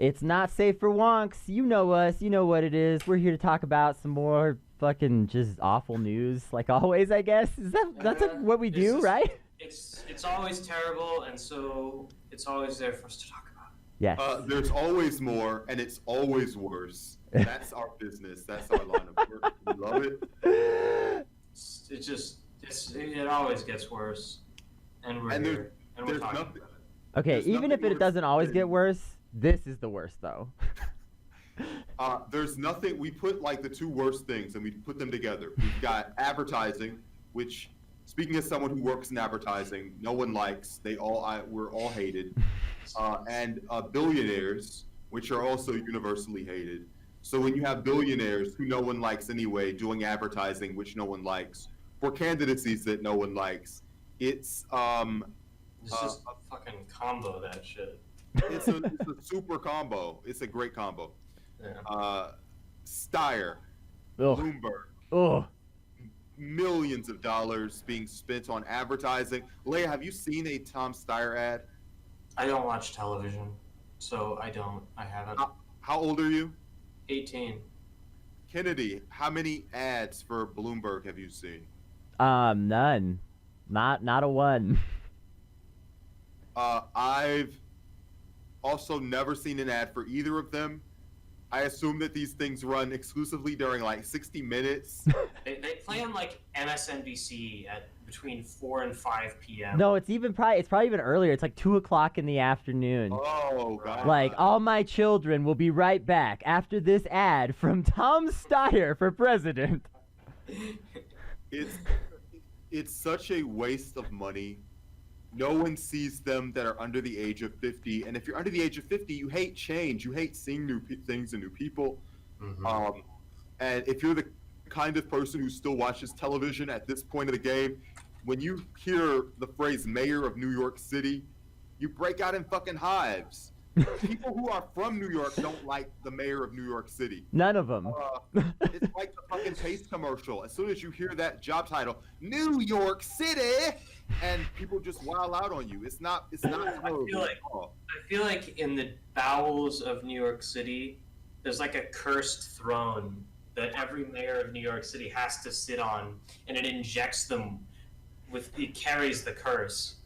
It's not safe for wonks. You know us. You know what it is. We're here to talk about some more fucking just awful news, like always. I guess that's what we do, right? It's always terrible, and so it's always there for us to talk about. Yes. There's always more, and it's always worse. That's our business. That's our line of work. We love it. It always gets worse, and we're here, and we're talking about it. Okay, There's even if nothing it doesn't always worse get than- worse, this is the worst though. There's nothing. We put like the two worst things, and we put them together. We've got advertising, which, speaking as someone who works in advertising, no one likes. We're all hated, and billionaires, which are also universally hated. So when you have billionaires who no one likes anyway doing advertising, which no one likes, for candidacies that no one likes, it's It's just a fucking combo, that shit. it's a super combo. It's a great combo. Yeah. Steyer, Ugh. Bloomberg, Ugh. millions of dollars being spent on advertising. Leia, have you seen a Tom Steyer ad? I don't watch television, so I haven't. How old are you? 18. Kennedy, how many ads for Bloomberg have you seen? None. Not a one. I've also never seen an ad for either of them. I assume that these things run exclusively during like 60 minutes. They play on like MSNBC at between 4 and 5 p.m. No, it's probably even earlier. It's like 2 o'clock in the afternoon. Oh, God. Like, all my children will be right back after this ad from Tom Steyer for president. It's such a waste of money. No one sees them that are under the age of 50. And if you're under the age of 50, you hate change. You hate seeing new things and new people. Mm-hmm. And if you're the kind of person who still watches television at this point of the game, when you hear the phrase mayor of New York City, you break out in fucking hives. People who are from New York don't like the mayor of New York City. None of them. It's like the fucking Pace commercial. As soon as you hear that job title, New York City, and people just wild out on you. It's not. I feel like in the bowels of New York City, there's like a cursed throne that every mayor of New York City has to sit on, and it injects them it carries the curse.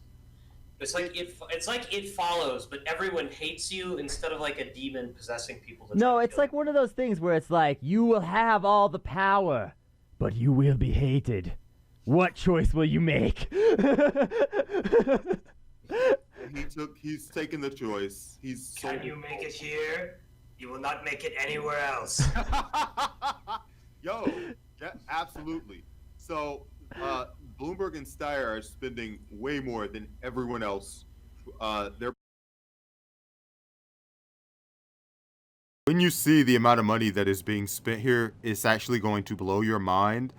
It's like it follows, but everyone hates you instead of like a demon possessing people. No, it's like one of those things where it's like, you will have all the power, but you will be hated. What choice will you make? He's taken the choice. Can you make it here? You will not make it anywhere else. Yo, yeah, absolutely. So, Bloomberg and Steyer are spending way more than everyone else. When you see the amount of money that is being spent here, it's actually going to blow your mind.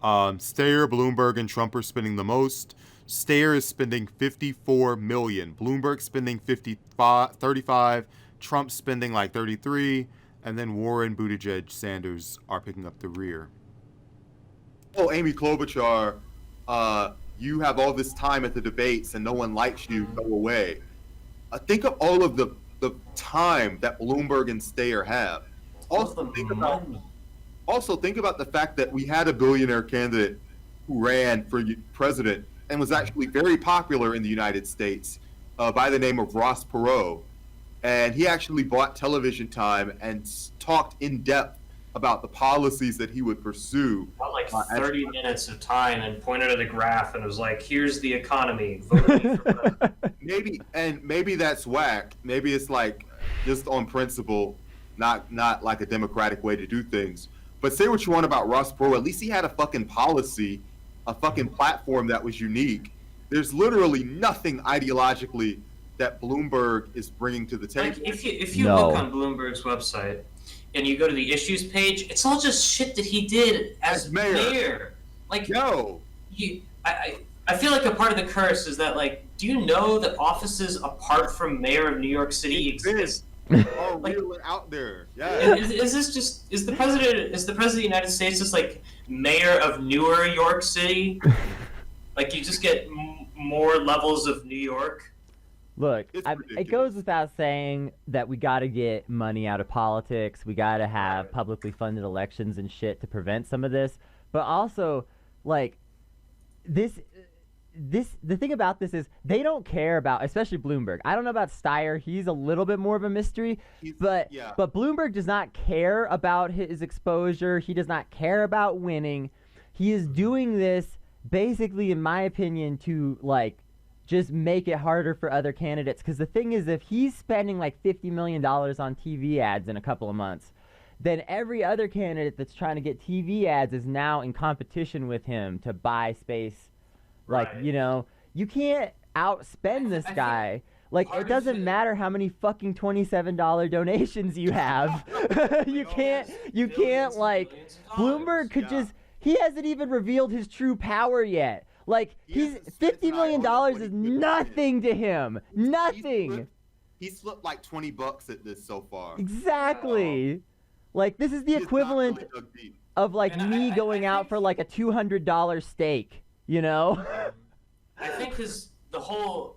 Steyer, Bloomberg, and Trump are spending the most. Steyer is spending $54 million. Bloomberg spending 35. Trump spending like 33, and then Warren, Buttigieg, Sanders are picking up the rear. Oh, Amy Klobuchar, you have all this time at the debates and no one likes you, go away. Think of all of the time that Bloomberg and Steyer have. Also think about the fact that we had a billionaire candidate who ran for president and was actually very popular in the United States by the name of Ross Perot. And he actually bought television time and talked in depth about the policies that he would pursue. About like 30 minutes of time and pointed at a graph and was like, here's the economy. Vote me for president. Maybe that's whack. Maybe it's like just on principle, not like a democratic way to do things. But say what you want about Ross Perot, at least he had a fucking policy, a fucking platform that was unique. There's literally nothing ideologically that Bloomberg is bringing to the table. Like if you look on Bloomberg's website and you go to the issues page, it's all just shit that he did as mayor. Like, no. I feel like a part of the curse is that, like, do you know that offices apart from mayor of New York City exist? Oh, really out there. Yeah. Is the president of the United States just like mayor of newer York City? Like, you just get more levels of New York? Look, It's it ridiculous. goes without saying that we got to get money out of politics. We got to have Right. publicly funded elections and shit to prevent some of this. But also, like, the thing about this is they don't care about, especially Bloomberg. I don't know about Steyer. He's a little bit more of a mystery. But Bloomberg does not care about his exposure. He does not care about winning. He is doing this basically, in my opinion, to, like, just make it harder for other candidates. Because the thing is, if he's spending like $50 million on TV ads in a couple of months, then every other candidate that's trying to get TV ads is now in competition with him to buy space. Like, Right. you know, you can't outspend this I guy. Like, part it of doesn't it- matter how many fucking $27 donations you have. you can't, Billions and like, billions of dollars. Bloomberg could Yeah. just, he hasn't even revealed his true power yet. Like, He he's hasn't spent $50 million time on what is he could nothing to him. Nothing. He's flipped like $20 at this so far. Exactly. Like, this is the He has not equivalent really dug deep. of, like, And me I going out think- for, like, a $200 steak, you know? I think the whole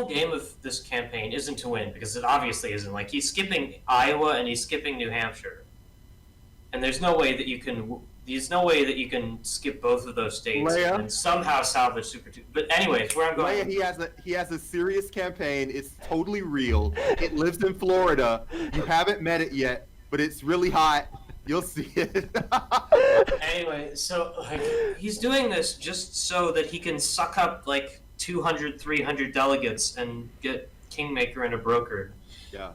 game of this campaign isn't to win, because it obviously isn't. Like, he's skipping Iowa and he's skipping New Hampshire, and there's no way that you can skip both of those states Leia? and somehow salvage Super Tuesday. But anyways, where I'm going, Leia, he has a serious campaign. It's totally real. It lives in Florida. You haven't met it yet, but it's really hot. You'll see it. anyway, so like he's doing this just so that he can suck up like 200, 300 delegates and get Kingmaker and a broker. Yeah.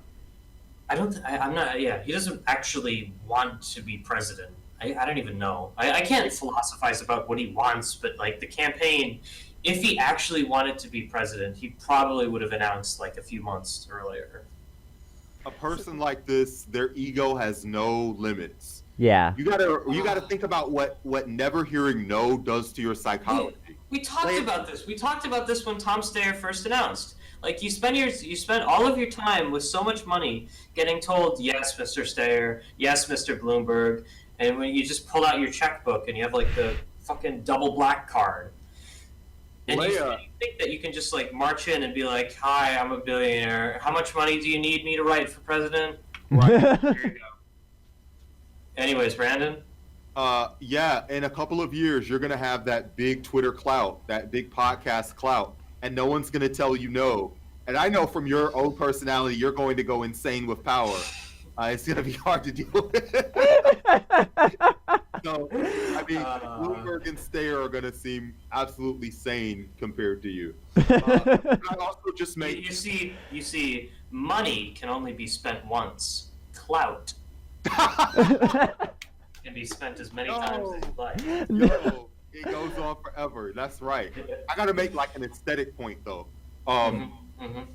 I'm not. Yeah, he doesn't actually want to be president. I don't even know. I can't philosophize about what he wants, but like the campaign, if he actually wanted to be president, he probably would have announced like a few months earlier. A person like this, their ego has no limits. Yeah. You gotta think about what never hearing no does to your psychology. We talked Like- about this. We talked about this when Tom Steyer first announced. Like you spend all of your time with so much money getting told, yes, Mr. Steyer, yes, Mr. Bloomberg, and when you just pull out your checkbook and you have like the fucking double black card, and you Leia. think that you can just like march in and be like, "Hi, I'm a billionaire. How much money do you need me to write for president?" Here you go. Anyways, Brandon. Yeah, in a couple of years, you're gonna have that big Twitter clout, that big podcast clout, and no one's gonna tell you no. And I know from your own personality, you're going to go insane with power. It's gonna be hard to deal with. So, I mean, Bloomberg and Steyer are gonna seem absolutely sane compared to you. I also just made You see, money can only be spent once. Clout can be spent as many times as you like. Yo, it goes on forever. That's right. I gotta make like an aesthetic point though. Mhm.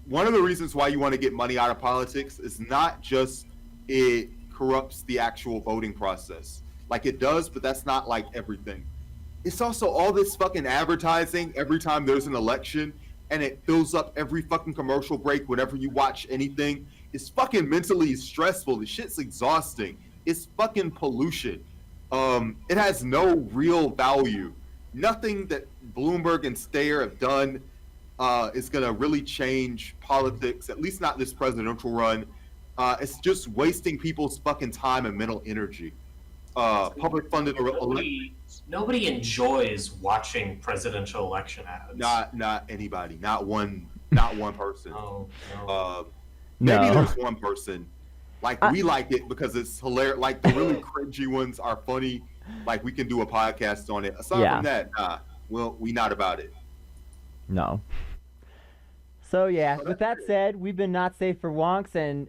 One of the reasons why you want to get money out of politics is not just it corrupts the actual voting process. Like it does, but that's not like everything. It's also all this fucking advertising every time there's an election, and it fills up every fucking commercial break whenever you watch anything. It's fucking mentally stressful. The shit's exhausting. It's fucking pollution. It has no real value. Nothing that Bloomberg and Steyer have done is gonna really change politics, at least not this presidential run. It's just wasting people's fucking time and mental energy. Public funded Nobody enjoys watching presidential election ads. not anybody, not one person. No. Maybe No. there's one person. Like we like it because it's hilarious. Like the really cringy ones are funny. Like we can do a podcast on it. Aside Yeah. from that, we not about it. No. So yeah, with that said, we've been not safe for wonks, and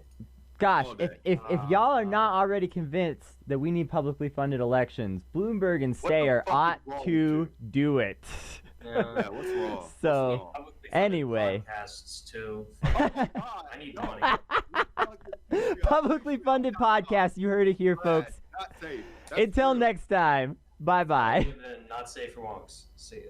gosh, All if day. y'all are not already convinced that we need publicly funded elections, Bloomberg and What the Steyer fuck is ought wrong with to you? do it. Yeah, what's wrong? So Publicly funded anyway. podcasts too. Oh, I need money. publicly funded podcast, you heard it here, folks. Not safe. That's Until true. next time, bye bye. Not safe for wonks. See ya.